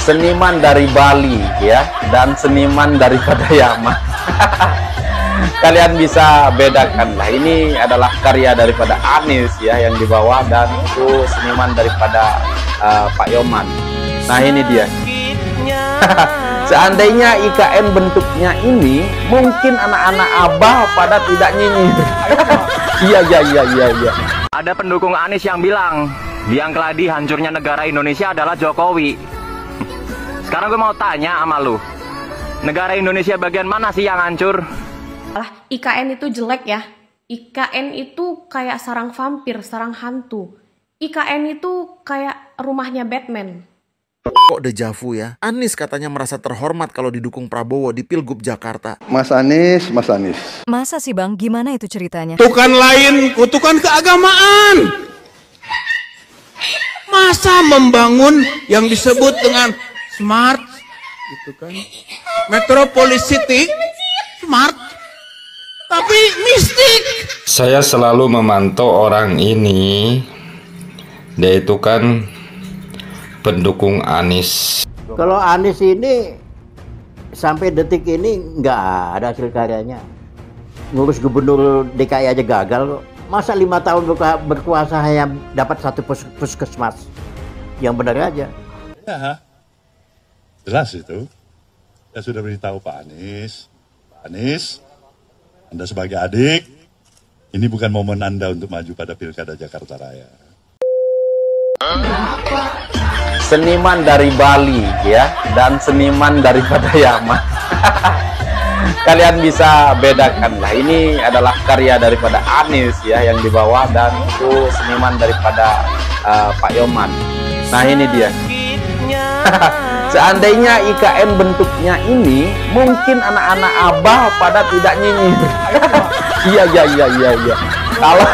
seniman dari Bali ya, dan seniman daripada Yaman. Kalian bisa bedakan lah, ini adalah karya daripada Anies ya yang di bawah, dan itu seniman daripada Pak Yoman. Nah ini dia. Seandainya IKN bentuknya ini, mungkin anak-anak Abah pada tidak nyinyir. Iya. Ada pendukung Anies yang bilang biang keladi hancurnya negara Indonesia adalah Jokowi. Sekarang gue mau tanya sama lu, negara Indonesia bagian mana sih yang hancur? IKN itu jelek ya. IKN itu kayak sarang vampir, sarang hantu. IKN itu kayak rumahnya Batman. Kok dejavu ya? Anies katanya merasa terhormat kalau didukung Prabowo di Pilgub Jakarta. Mas Anies. Masa sih Bang? Gimana itu ceritanya? Kutukan lain, kutukan keagamaan. Masa membangun yang disebut dengan smart, gitu kan? Metropolis City, smart, tapi mistik. Saya selalu memantau orang ini. Dia itu kan pendukung Anies. Kalau Anies ini sampai detik ini nggak ada hasil karyanya. Ngurus gubernur DKI aja gagal kok. Masa 5 tahun berkuasa hanya dapat 1 puskesmas? Yang benar aja. Ya, jelas itu. Saya sudah beritahu Pak Anies. Pak Anies, Anda sebagai adik, ini bukan momen Anda untuk maju pada Pilkada Jakarta Raya. Seniman dari Bali ya, dan seniman daripada Yaman. Kalian bisa bedakan lah, ini adalah karya daripada Anies ya yang di bawah, dan itu seniman daripada Pak Yoman. Nah ini dia. Seandainya IKN bentuknya ini, mungkin anak-anak Abah pada tidak nyinyir. Iya. Kalau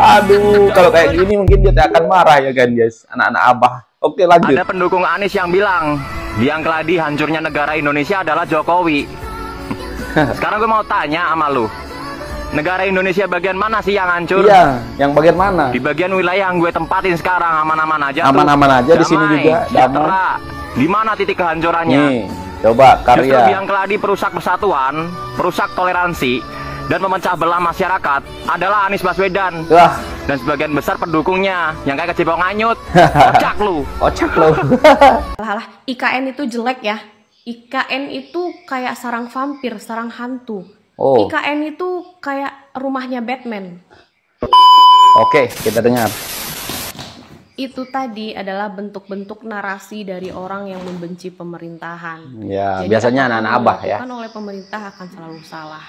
aduh, kalau kayak gini mungkin dia akan marah ya kan guys, anak-anak Abah. Oke lanjut. Ada pendukung Anies yang bilang biang keladi hancurnya negara Indonesia adalah Jokowi. Sekarang gue mau tanya sama lu, negara Indonesia bagian mana sih yang hancur? Iya, yang bagian mana? Di bagian wilayah yang gue tempatin sekarang aman-aman aja. Aman-aman aja, di sini juga damai. Di mana titik kehancurannya? Nih, coba karya. Justru biang keladi perusak persatuan, perusak toleransi, dan memecah belah masyarakat adalah Anies Baswedan. Wah. Dan sebagian besar pendukungnya yang kayak kecebong anyut. Kocak lu. IKN itu jelek ya. IKN itu kayak sarang vampir, sarang hantu. IKN itu kayak rumahnya Batman. Oke, kita dengar. Itu tadi adalah bentuk-bentuk narasi dari orang yang membenci pemerintahan. Ya, jadi biasanya anak-anak Abah ya. Kan oleh pemerintah akan selalu salah.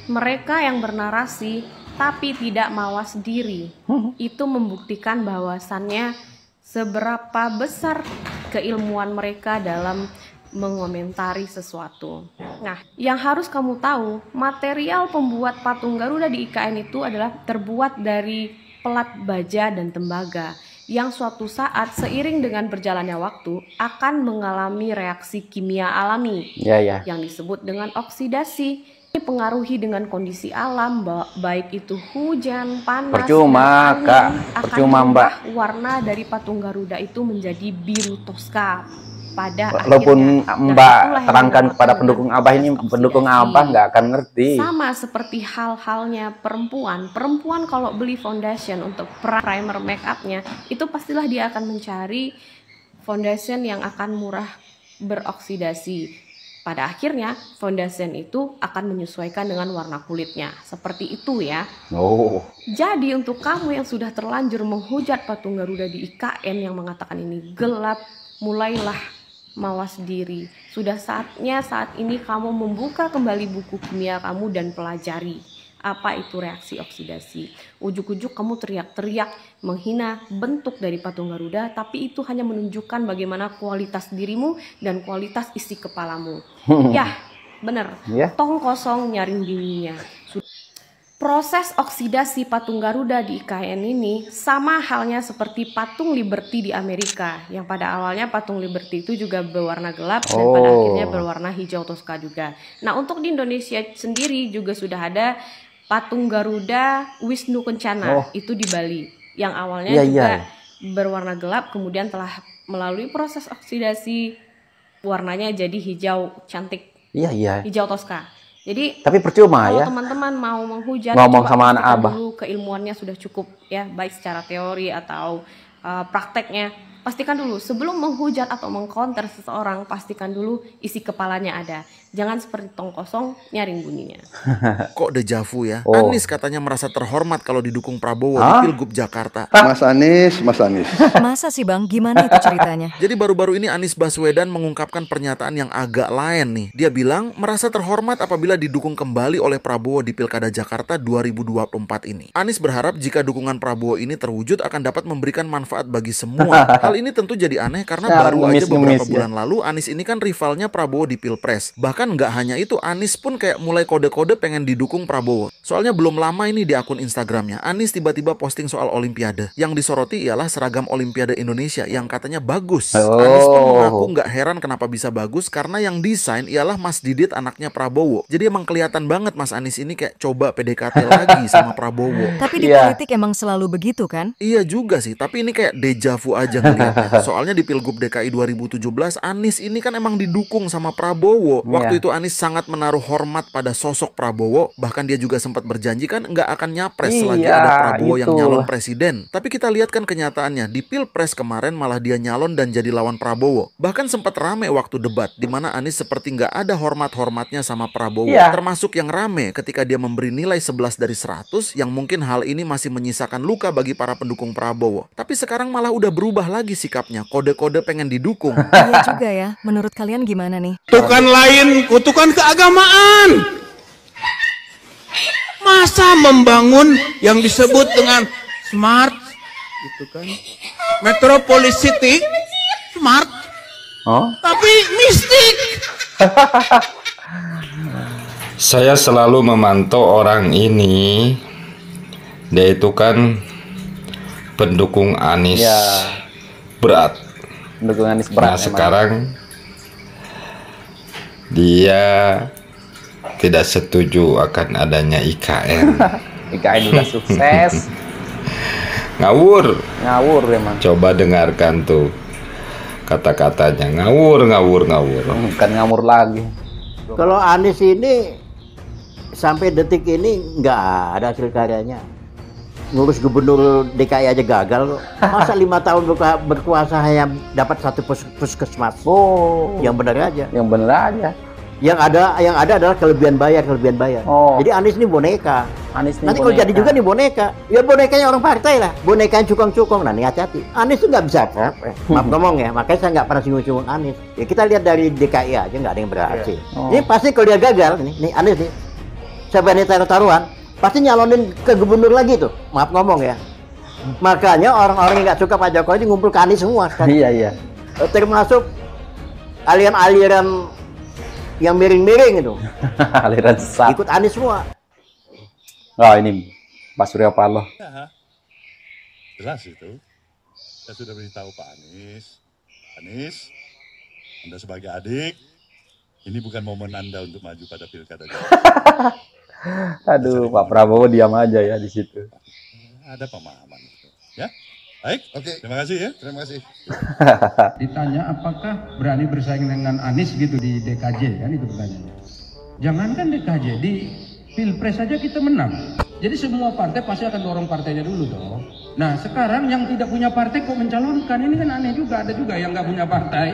Mereka yang bernarasi tapi tidak mawas diri, itu membuktikan bahwasannya seberapa besar keilmuan mereka dalam mengomentari sesuatu. Nah, yang harus kamu tahu, material pembuat patung Garuda di IKN itu adalah terbuat dari pelat baja dan tembaga yang suatu saat seiring dengan berjalannya waktu akan mengalami reaksi kimia alami yang disebut dengan oksidasi. Dipengaruhi dengan kondisi alam, baik itu hujan, panas, percuma dan angin, Kak, percuma Mbak. Warna dari patung Garuda itu menjadi biru toska pada walaupun akhirnya. Mbak terangkan kepada pendukung Abah ini, pendukung Abah nggak akan ngerti. Sama seperti hal-halnya perempuan kalau beli foundation untuk primer make upnya, itu pastilah dia akan mencari foundation yang akan murah beroksidasi. Pada akhirnya foundation itu akan menyesuaikan dengan warna kulitnya. Seperti itu ya. Jadi untuk kamu yang sudah terlanjur menghujat patung Garuda di IKN yang mengatakan ini gelap, mulailah mawas diri. Sudah saatnya saat ini kamu membuka kembali buku kimia kamu dan pelajari apa itu reaksi oksidasi. Ujuk-ujuk kamu teriak-teriak menghina bentuk dari patung Garuda, tapi itu hanya menunjukkan bagaimana kualitas dirimu dan kualitas isi kepalamu. Ya, bener. Tong kosong nyaring dinginnya. Proses oksidasi patung Garuda di IKN ini sama halnya seperti patung Liberty di Amerika, yang pada awalnya patung Liberty itu juga berwarna gelap dan pada akhirnya berwarna hijau toska juga. Nah, untuk di Indonesia sendiri juga sudah ada patung Garuda Wisnu Kencana, itu di Bali, yang awalnya juga berwarna gelap, kemudian telah melalui proses oksidasi warnanya jadi hijau cantik, Iya. hijau toska. Jadi Tapi percuma kalau ya. teman-teman mau menghujat, Ngomong coba sama anak pastikan abah. dulu keilmuannya sudah cukup ya, baik secara teori atau prakteknya. Pastikan dulu sebelum menghujat atau mengcounter seseorang, pastikan dulu isi kepalanya ada. Jangan seperti tong kosong nyaring bunyinya. Kok dejavu ya? Oh. Anies katanya merasa terhormat kalau didukung Prabowo di Hah? Pilgub Jakarta. Mas Anies. Masa sih Bang, gimana itu ceritanya? Jadi baru-baru ini Anies Baswedan mengungkapkan pernyataan yang agak lain nih. Dia bilang merasa terhormat apabila didukung kembali oleh Prabowo di Pilkada Jakarta 2024 ini. Anies berharap jika dukungan Prabowo ini terwujud akan dapat memberikan manfaat bagi semua. Hal ini tentu jadi aneh karena baru aja beberapa bulan lalu Anies ini kan rivalnya Prabowo di Pilpres. Bahkan nggak hanya itu, Anies pun kayak mulai kode-kode pengen didukung Prabowo. Soalnya belum lama ini di akun Instagramnya, Anies tiba-tiba posting soal Olimpiade. Yang disoroti ialah seragam Olimpiade Indonesia yang katanya bagus. Anies pun mengaku nggak heran kenapa bisa bagus karena yang desain ialah Mas Didit, anaknya Prabowo. Jadi emang kelihatan banget Mas Anies ini kayak coba PDKT lagi sama Prabowo. Tapi di politik emang selalu begitu kan? Iya juga sih, tapi ini kayak dejavu aja ngeliatnya. Soalnya di Pilgub DKI 2017, Anies ini kan emang didukung sama Prabowo. Waktu itu Anies sangat menaruh hormat pada sosok Prabowo. Bahkan dia juga sempat berjanji kan nggak akan nyapres selagi ada Prabowo yang nyalon presiden. Tapi kita lihat kan kenyataannya, di Pilpres kemarin malah dia nyalon dan jadi lawan Prabowo. Bahkan sempat rame waktu debat, di mana Anies seperti nggak ada hormat-hormatnya sama Prabowo. Termasuk yang rame ketika dia memberi nilai 11 dari 100, yang mungkin hal ini masih menyisakan luka bagi para pendukung Prabowo. Tapi sekarang malah udah berubah lagi sikapnya, kode-kode pengen didukung. Iya juga ya, menurut kalian gimana nih? Kutukan lain, kutukan keagamaan. Masa membangun yang disebut dengan smart, gitu kan? Metropolis City, smart, tapi mistik. Saya selalu memantau orang ini. Dia itu kan pendukung Anies berat. Pendukung Anies berat. Nah sekarang dia tidak setuju akan adanya IKN. IKN udah sukses. Ngawur emang. Coba dengarkan tuh kata-katanya, ngawur. Bukan ngawur lagi. Kalau Anies ini sampai detik ini nggak ada hasil karyanya. Ngurus gubernur DKI aja gagal kok. Masa 5 tahun berkuasa hanya dapat satu puskesmas? Yang benar aja. Yang ada adalah kelebihan bayar. Jadi Anies ini boneka. Nanti kalau jadi juga nih boneka, ya bonekanya orang partai lah. Bonekanya cukong-cukong. Nah, nih hati-hati. Anies tuh nggak bisa maaf ngomong ya. Makanya saya nggak pernah singgung-singgung Anies. Ya kita lihat dari DKI aja nggak ada yang berhasil. Ini pasti kalau dia gagal nih Anies nih. Saya berani taruhan, pasti nyalonin ke gubernur lagi tuh. Maaf ngomong ya. Makanya orang-orang yang nggak suka Pak Jokowi ngumpul ke Anies semua sekarang. Iya. Termasuk aliran-aliran yang miring-miring itu. Aliran sesat. Ikut Anies semua. Oh ini Pak Surya Paloh. Jelas itu. Saya sudah beritahu Pak Anies. Anies, Anda sebagai adik, ini bukan momen Anda untuk maju pada pilkada. Aduh, Pak Prabowo diam aja ya di situ. Ada pemahaman itu. Ya, baik. Oke. Terima kasih ya. Terima kasih. Ditanya apakah berani bersaing dengan Anies gitu di DKJ, kan itu pertanyaannya. Jangankan DKJ, di Pilpres saja kita menang. Jadi semua partai pasti akan dorong partainya dulu dong. Nah sekarang yang tidak punya partai kok mencalonkan, ini kan aneh juga. Ada juga yang nggak punya partai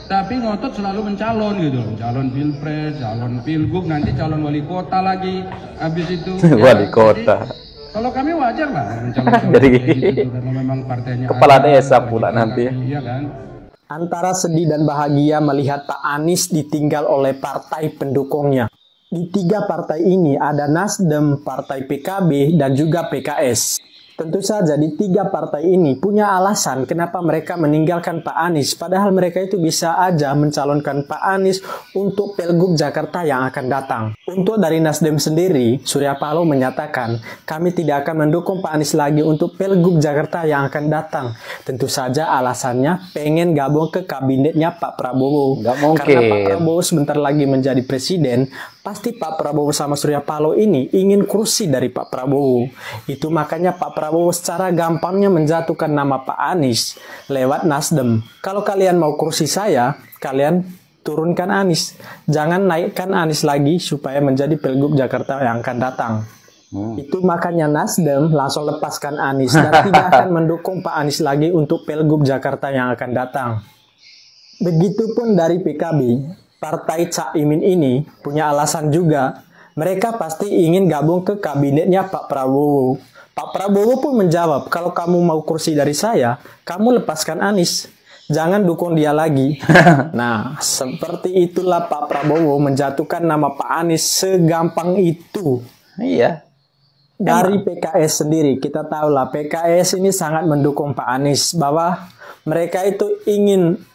tapi ngotot selalu mencalon gitu. Calon Pilpres, calon Pilgub, nanti calon wali kota lagi. Habis itu wali kota. Kalau kami wajar lah mencalon jadi gitu, karena memang partainya kepala desa pula nanti. Iya kan? Antara sedih dan bahagia melihat Pak Anies ditinggal oleh partai pendukungnya. Di 3 partai ini ada Nasdem, Partai PKB, dan juga PKS. Tentu saja di 3 partai ini punya alasan kenapa mereka meninggalkan Pak Anies. Padahal mereka itu bisa aja mencalonkan Pak Anies untuk Pilgub Jakarta yang akan datang. Untuk dari Nasdem sendiri, Surya Paloh menyatakan, kami tidak akan mendukung Pak Anies lagi untuk Pilgub Jakarta yang akan datang. Tentu saja alasannya pengen gabung ke kabinetnya Pak Prabowo. Nggak mungkin. Karena Pak Prabowo sebentar lagi menjadi presiden, Pasti Pak Prabowo sama Surya Paloh ini ingin kursi dari Pak Prabowo. Itu makanya Pak Prabowo secara gampangnya menjatuhkan nama Pak Anies lewat Nasdem. Kalau kalian mau kursi saya, kalian turunkan Anies. Jangan naikkan Anies lagi supaya menjadi Pilgub Jakarta yang akan datang. Itu makanya Nasdem langsung lepaskan Anies dan tidak akan mendukung Pak Anies lagi untuk Pilgub Jakarta yang akan datang. Begitupun dari PKB. Partai Caimin ini punya alasan juga. Mereka pasti ingin gabung ke kabinetnya Pak Prabowo. Pak Prabowo pun menjawab, kalau kamu mau kursi dari saya, kamu lepaskan Anies. Jangan dukung dia lagi. Nah, seperti itulah Pak Prabowo menjatuhkan nama Pak Anies segampang itu. Iya. Dari PKS sendiri, kita tahulah PKS ini sangat mendukung Pak Anies. Bahwa mereka itu ingin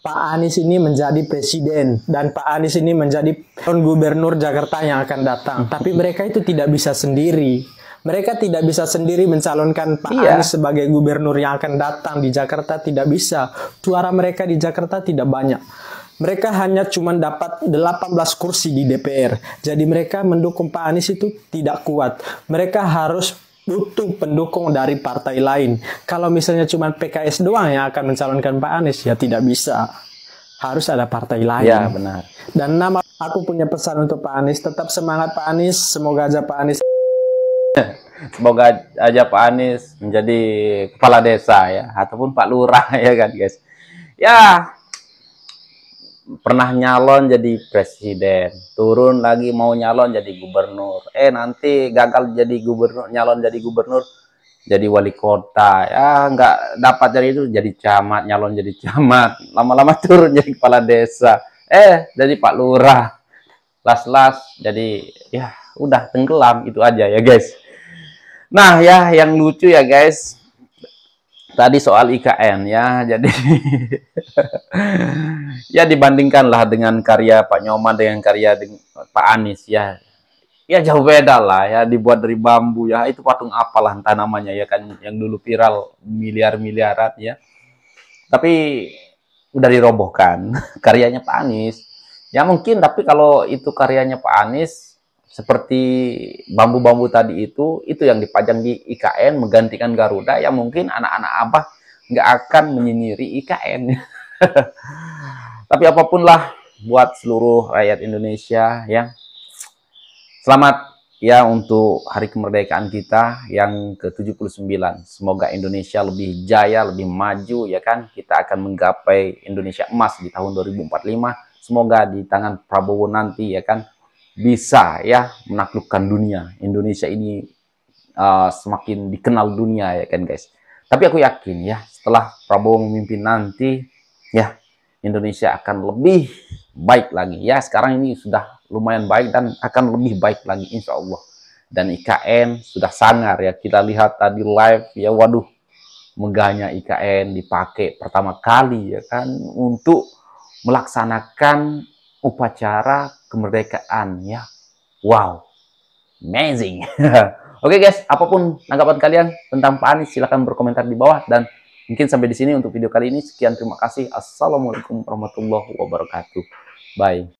Pak Anies ini menjadi presiden dan Pak Anies ini menjadi gubernur Jakarta yang akan datang. Tapi mereka itu tidak bisa sendiri. Mereka tidak bisa sendiri mencalonkan Pak Anies sebagai gubernur yang akan datang di Jakarta, tidak bisa. Suara mereka di Jakarta tidak banyak. Mereka hanya cuma dapat 18 kursi di DPR. Jadi mereka mendukung Pak Anies itu tidak kuat. Mereka harus butuh pendukung dari partai lain. Kalau misalnya cuma PKS doang yang akan mencalonkan Pak Anies, ya tidak bisa. Harus ada partai lain. Ya, benar. Dan aku punya pesan untuk Pak Anies, tetap semangat Pak Anies. Semoga aja Pak Anies menjadi kepala desa ya, ataupun Pak Lurah ya kan guys. Ya, pernah nyalon jadi presiden, turun lagi mau nyalon jadi gubernur, nanti gagal jadi gubernur, nyalon jadi gubernur, jadi wali kota, ya nggak dapat dari itu jadi camat, nyalon jadi camat, lama-lama turun jadi kepala desa, jadi Pak Lurah, las-las jadi ya udah tenggelam, itu aja ya guys. Nah ya, yang lucu ya guys, tadi soal IKN ya, jadi ya dibandingkanlah dengan karya Pak Nyoman dengan karya Pak Anies ya, ya jauh beda lah ya, dibuat dari bambu ya, itu patung apalah entah namanya ya kan, yang dulu viral miliar-miliaran ya, tapi udah dirobohkan karyanya Pak Anies ya mungkin. Tapi kalau itu karyanya Pak Anies seperti bambu-bambu tadi itu yang dipajang di IKN menggantikan Garuda, ya mungkin anak-anak Abah nggak akan menyinyiri IKN. Tapi apapun lah, buat seluruh rakyat Indonesia ya, selamat ya untuk hari kemerdekaan kita yang ke-79. Semoga Indonesia lebih jaya, lebih maju ya kan. Kita akan menggapai Indonesia emas di tahun 2045. Semoga di tangan Prabowo nanti ya kan bisa ya menaklukkan dunia. Indonesia ini semakin dikenal dunia ya kan guys. Tapi aku yakin ya, setelah Prabowo memimpin nanti ya, Indonesia akan lebih baik lagi ya. Sekarang ini sudah lumayan baik dan akan lebih baik lagi insya Allah. Dan IKN sudah sangar ya, kita lihat tadi live ya, waduh megahnya IKN dipakai pertama kali ya kan untuk melaksanakan upacara kemerdekaan ya. Wow, amazing. Oke guys, apapun tanggapan kalian tentang Pak Anies silahkan berkomentar di bawah, dan mungkin sampai di sini untuk video kali ini. Sekian, terima kasih. Assalamualaikum warahmatullahi wabarakatuh. Bye.